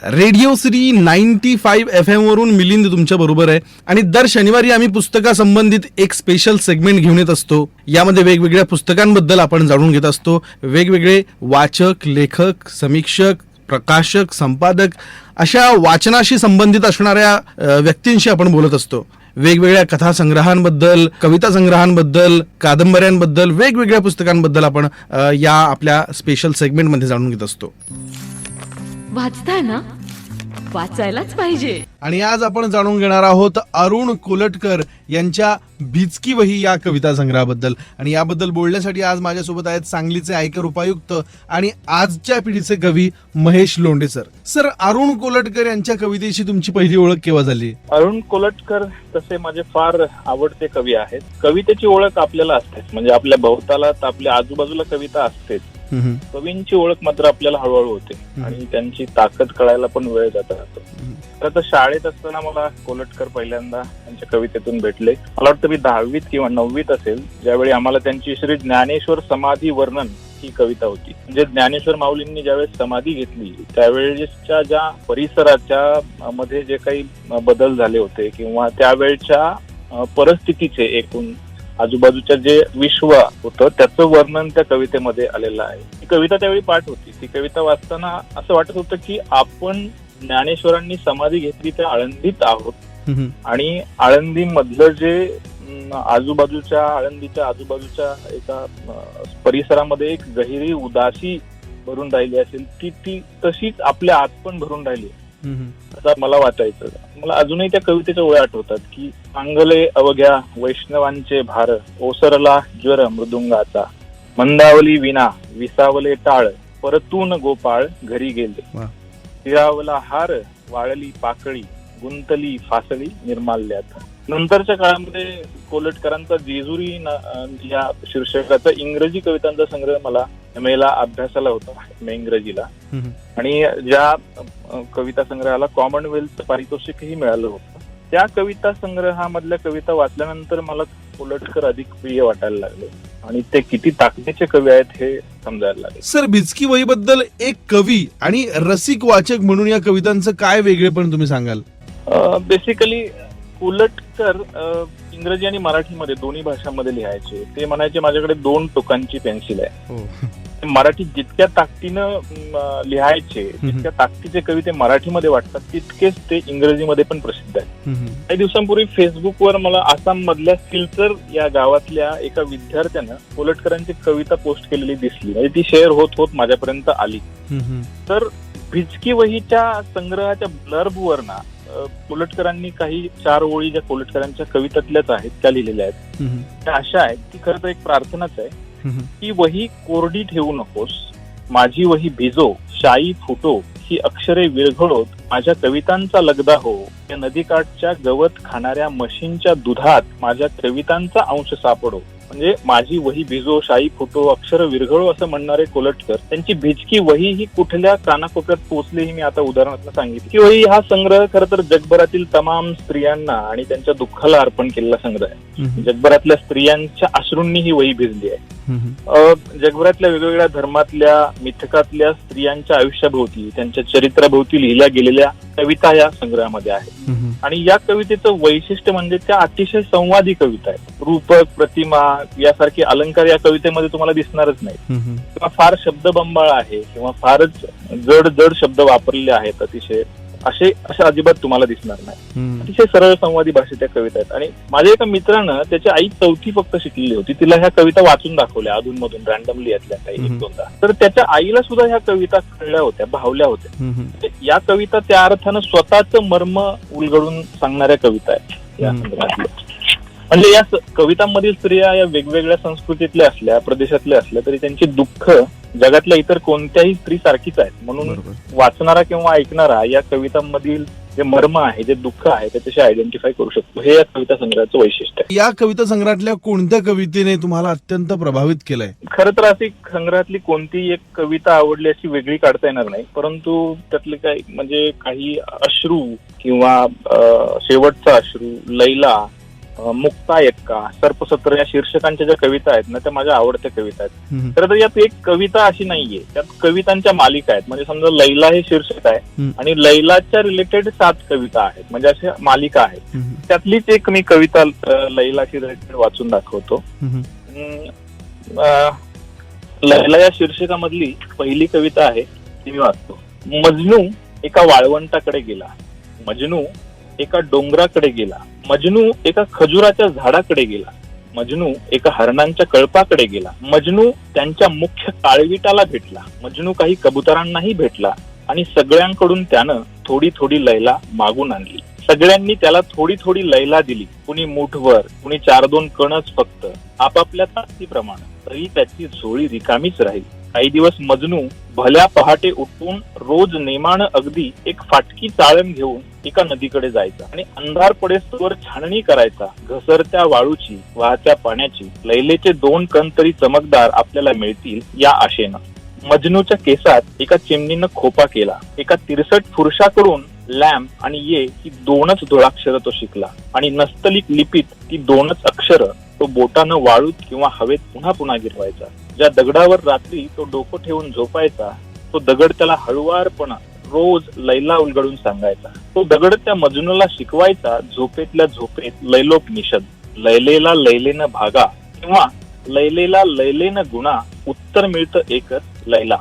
Radio city 95 FM वरून मिलिंद तुमच्या बरोबर आहे आणि दर शनिवारी आम्ही पुस्तकासंबंधित एक स्पेशल सेगमेंट घेऊन येत असतो. यामध्ये वेगवेगळ्या पुस्तकांबद्दल आपण जाणून घेत असतो. वेगवेगळे वाचक, लेखक, समीक्षक, प्रकाशक, संपादक अशा वाचनाशी संबंधित असणाऱ्या व्यक्तींशी आपण बोलत असतो. वेगवेगळ्या कथा संग्रहांबद्दल, कविता संग्रहांबद्दल, कादंबऱ्यांबद्दल, वेगवेगळ्या पुस्तकांबद्दल आपण या आपल्या स्पेशल सेगमेंटमध्ये जाणून घेत असतो. वाचताय ना, वाचायलाच पाहिजे. आणि आज आपण जाणून घेणार आहोत अरुण कोलटकर यांच्या भिचकी वही या कविता संग्रहाबद्दल. आणि याबद्दल बोलण्यासाठी आज माझ्यासोबत आहेत सांगलीचे आयकर उपायुक्त आणि आजच्या पिढीचे कवी महेश लोंढे सर. सर, अरुण कोलटकर यांच्या कवितेची तुमची पहिली ओळख केव्हा झाली? अरुण कोलटकर तसे माझे फार आवडते कवी आहेत. कवितेची ओळख आपल्याला असते, म्हणजे आपल्या भोवताला आपल्या आजूबाजूला कविता असतेच. कवींची ओळख मात्र आपल्याला हळूहळू होते आणि त्यांची ताकद कळायला पण वेळ जात राहतो. खरं तर शाळेत असताना मला कोलटकर पहिल्यांदा त्यांच्या कवितेतून भेटले. मला वाटतं मी 10वीत किंवा 9वीत असेल, ज्यावेळी आम्हाला त्यांची श्री ज्ञानेश्वर समाधी वर्णन ही कविता होती. म्हणजे ज्ञानेश्वर माऊलींनी ज्यावेळेस समाधी घेतली त्यावेळेसच्या ज्या परिसराच्या मध्ये जे काही बदल झाले होते किंवा त्यावेळच्या परिस्थितीचे एकूण आजूबाजूच्या जे विश्व होतं त्याचं वर्णन त्या कवितेमध्ये आलेलं आहे. ही कविता त्यावेळी पाठ होती. ती कविता वाचताना असं वाटत होतं की आपण ज्ञानेश्वरांनी समाधी घेतली त्या आळंदीत आहोत आणि आळंदी मधलं जे आळंदीच्या आजूबाजूच्या एका परिसरामध्ये एक गहिरी उदासी भरून राहिली असेल ती तशीच आपल्या आत पण भरून राहिली असं मला वाटायचं. मला अजूनही त्या कवितेच्या ओळ्या आठवतात की सांगले अवघ्या वैष्णवांचे भार, ओसरला ज्वर मृदुंगाचा, मंदावली विना विसावले टाळ, परतून गोपाळ घरी गेले, तिरावला हार वाळली पाकळी, गुंतली फासळी निर्माल्यात. नंतरच्या काळामध्ये कोलटकरांचा जेजुरी या शीर्षकाचा इंग्रजी कवितांचा संग्रह मला MA ला अभ्यासाला होता, इंग्रजीला. आणि ज्या कविता संग्रहाला कॉमनवेल्थ पारितोषिकही मिळालं होतं. त्या कविता संग्रहामधल्या कविता वाचल्यानंतर मला कोलटकर अधिक प्रिय वाटायला लागले आणि ते किती ताकदीचे कवी आहेत हे समजायला लागले. सर, भिचकी वही बद्दल एक कवी आणि रसिक वाचक म्हणून या कवितांचं काय वेगळेपण तुम्ही सांगाल? बेसिकली कोलटकर इंग्रजी आणि मराठीमध्ये दोन्ही भाषांमध्ये लिहायचे. ते म्हणायचे माझ्याकडे 2 टोकांची पेन्सिल आहे. मराठीत जितक्या ताकदीनं लिहायचे, जितक्या ताकदीचे कविते मराठीमध्ये वाटतात तितकेच ते इंग्रजीमध्ये पण प्रसिद्ध आहेत. काही दिवसांपूर्वी फेसबुकवर मला आसाम मधल्या सिलचर या गावातल्या एका विद्यार्थ्यानं कोलटकरांची कविता पोस्ट केलेली दिसली. म्हणजे ती शेअर होत होत माझ्यापर्यंत आली. तर भिचकी वहीच्या संग्रहाच्या ब्लर्बवर ना कोलटकरांनी काही 4 ओळी ज्या कोलटकरांच्या कवितातल्याच आहेत त्या लिहिलेल्या आहेत. त्या अशा आहेत की खरं तर एक प्रार्थनाच आहे की वही कोरडी ठेवू नकोस, माझी वही भिजो, शाई फुटो, ही अक्षरे विरघळोत, माझ्या कवितांचा लगदा हो, या नदीकाठच्या गवत खाणाऱ्या म्हशींच्या दुधात माझ्या कवितांचा अंश सापडो. म्हणजे माझी वही भिजो, शाई फुटो, अक्षर विरघळो असं म्हणणारे कोलटकर त्यांची भिचकी वही ही कुठल्या कानाकोपऱ्यात पोहोचली ही मी आता उदाहरणार्थ सांगितली. की वही हा संग्रह खरं तर जगभरातील तमाम स्त्रियांना आणि त्यांच्या दुःखाला अर्पण केलेला संग्रह आहे. जगभरातल्या स्त्रियांच्या अश्रूंनी ही वही भिजली आहे. जगभरातल्या वेगवेगळ्या धर्मातल्या मिथकातल्या स्त्रियांच्या आयुष्याभोवती, त्यांच्या चरित्राभोवती लिहिल्या गेलेल्या कविता या संग्रहामध्ये आहेत. आणि या कवितेचं वैशिष्ट्य म्हणजे त्या अतिशय संवादी कविता आहेत. रूपक, प्रतिमा यासारखे अलंकार या कवितेमध्ये तुम्हाला दिसणारच नाही किंवा फार शब्दबंबाळ आहे किंवा फारच जड शब्द वापरले आहेत अतिशय, असे अजिबात तुम्हाला दिसणार नाही. अतिशय सरळ संवादी भाषेत त्या कविता आहेत. आणि माझ्या एका मित्रानं त्याची आई 4थी फक्त शिकलेली होती, तिला ह्या कविता वाचून दाखवल्या अधूनमधून रॅन्डमली यातल्या काही 1-2दा. तर त्याच्या आईला सुद्धा ह्या कविता कळल्या होत्या, भावल्या होत्या. या कविता त्या अर्थानं स्वतःच मर्म उलगडून सांगणाऱ्या कविता आहेत या संदर्भातल्या. म्हणजे या कवितांमधील स्त्रिया या वेगवेगळ्या संस्कृतीतल्या असल्या, प्रदेशातल्या असल्या तरी त्यांची दुःख जगातल्या इतर कोणत्याही स्त्री सारखीच आहेत. म्हणून वाचणारा किंवा ऐकणारा या कवितांमधील जे मर्म आहे, जे दुःख आहे त्याच्याशी आयडेंटिफाय करू शकतो. हे या कविता संग्रहाचं वैशिष्ट्य आहे. या कविता संग्रहातल्या कोणत्या कवितेने तुम्हाला अत्यंत प्रभावित केलंय? खरं तर अशी संग्रहातली कोणती एक कविता आवडली अशी वेगळी काढता येणार नाही, परंतु त्यातले काही अश्रू किंवा शेवटचा अश्रू, लैला मुक्ता एक्का, सर्पसत्र या शीर्षकांच्या ज्या कविता आहेत ना, त्या माझ्या आवडत्या कविता आहेत. हम्म. खरं तर यात एक कविता अशी नाहीये, त्यात कवितांच्या मालिका आहेत. म्हणजे समजा लैला हे शीर्षक आहे हम्म. आणि लैलाच्या रिलेटेड 7 कविता आहेत, म्हणजे अशा मालिका आहेत. हम्म. त्यातलीच एक मी कविता लैलाशी रिलेटेड वाचून दाखवतो. हम्म. लैला या शीर्षकामधली पहिली कविता आहे ती मी वाचतो. मजनू एका वाळवंटाकडे गेला, मजनू एका डोंगराकडे गेला, मजनू एका खजुराच्या झाडाकडे गेला, मजनू एका हरणांच्या कळपाकडे गेला, मजनू त्यांच्या मुख्य काळविटाला भेटला, मजनू काही कबुतरांनाही भेटला आणि सगळ्यांकडून त्यानं थोडी थोडी लैला मागून आणली. सगळ्यांनी त्याला थोडी थोडी लैला दिली, कुणी मूठभर, कुणी 4-2 कणच फक्त, आपापल्या ताकदीप्रमाणे. तरी त्याची झोळी रिकामीच राहील. काही दिवस मजनू भल्या पहाटे उठून रोज नेमानं अगदी एक फाटकी चाळण घेऊन एका नदीकडे जायचा आणि अंधार पडेस्तोवर छाननी करायचा घसरत्या वाळूची, वाहत्या पाण्याची. लैलेचे 2 कण तरी चमकदार आपल्याला मिळतील या आशेनं. मजनूच्या केसात एका चिमणीनं खोपा केला. एका तिरसट पुरुषाकडून लॅम्प आणि ये ही 2च धुळाक्षरं तो शिकला आणि नस्तलिक लिपीत ती 2च अक्षरं तो बोटानं वाळूत किंवा हवेत पुन्हा पुन्हा गिरवायचा. ज्या दगडावर रात्री तो डोकं ठेवून झोपायचा, तो दगड त्याला हळुवारपणा रोज लैला उलगडून सांगायचा. तो दगड त्या मजनूला शिकवायचा झोपेतल्या झोपेत लैलोक निषद. लैलेला लैलेनं भागा किंवा लैलेला लैलेनं गुणा, उत्तर मिळतं एकच, लैला.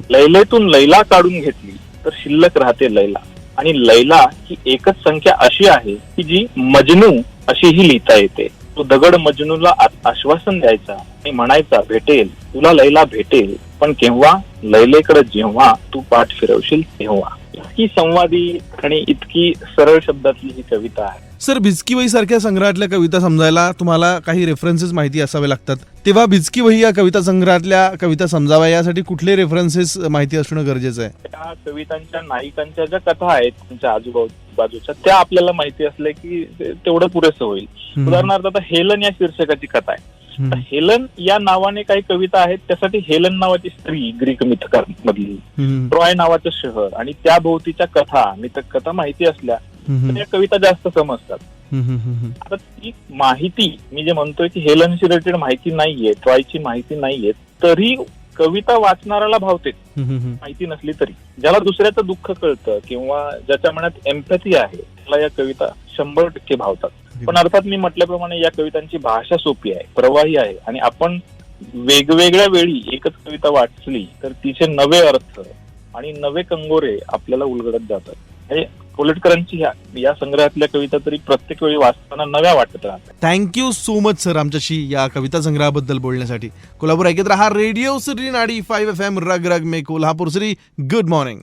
लैलेतून लैला काढून घेतली तर शिल्लक राहते लैला. आणि लैला ही एकच संख्या अशी आहे की जी मजनू अशीही लिहिता येते. तो दगड मजनूला आश्वासन द्यायचा आणि म्हणायचा, भेटेल तुला लैला भेटेल, पण केव्हा? लैलेकडे जेव्हा तू पाठ फिरवशील तेव्हा. इतकी संवादी आणि इतकी सरळ शब्दातली ही कविता आहे. सर, भिचकी वही सारख्या संग्रहातल्या कविता समजायला तुम्हाला काही रेफरन्सेस माहिती असावे लागतात. तेव्हा भिचकी वही या कविता संग्रहातल्या कविता समजाव्या यासाठी कुठले रेफरन्सेस माहिती असणं गरजेचं आहे? त्या कवितांच्या नायिकांच्या ज्या कथा आहेत त्यांच्या आजूबाजूच्या, त्या आपल्याला माहिती असल्या की तेवढं पुरेसं होईल. उदाहरणार्थ आता हेलन या शीर्षकाची कथा आहे. तर हेलन या नावाने काही कविता आहेत. त्यासाठी हेलन नावाची स्त्री ग्रीक मिथकांमधली, ट्रॉय नावाचं शहर आणि त्या भोवतीच्या कथा, मिथक कथा माहिती असल्या तर त्या कविता जास्त समजतात. आता ती माहिती मी जे म्हणतोय की हेलनशी रिलेटेड माहिती नाहीये, ट्रॉयची माहिती नाहीये, तरी कविता वाचणाऱ्याला भावते माहिती नसली तरी. ज्याला दुसऱ्याचं दुःख कळतं किंवा ज्याच्या मनात एम्पॅथी आहे त्याला या कविता 100% भावतात. पण अर्थात मी म्हटल्याप्रमाणे या कवितांची भाषा सोपी आहे, प्रवाही आहे आणि आपण वेगवेगळ्या वेळी एकच कविता वाचली तर तिचे नवे अर्थ आणि नवे कंगोरे आपल्याला उलगडत जातात. म्हणजे कोल्हटकरांची या संग्रहातल्या कविता तरी प्रत्येक वेळी वाचताना नव्या वाटत राहतात. थँक्यू सो मच सर आमच्याशी या कविता संग्रहाबद्दल बोलण्यासाठी. कोल्हापूर ऐकत रहा रेडिओ सिटी 95 FM, रग रग में कोल्हापूर सिटी. Good morning.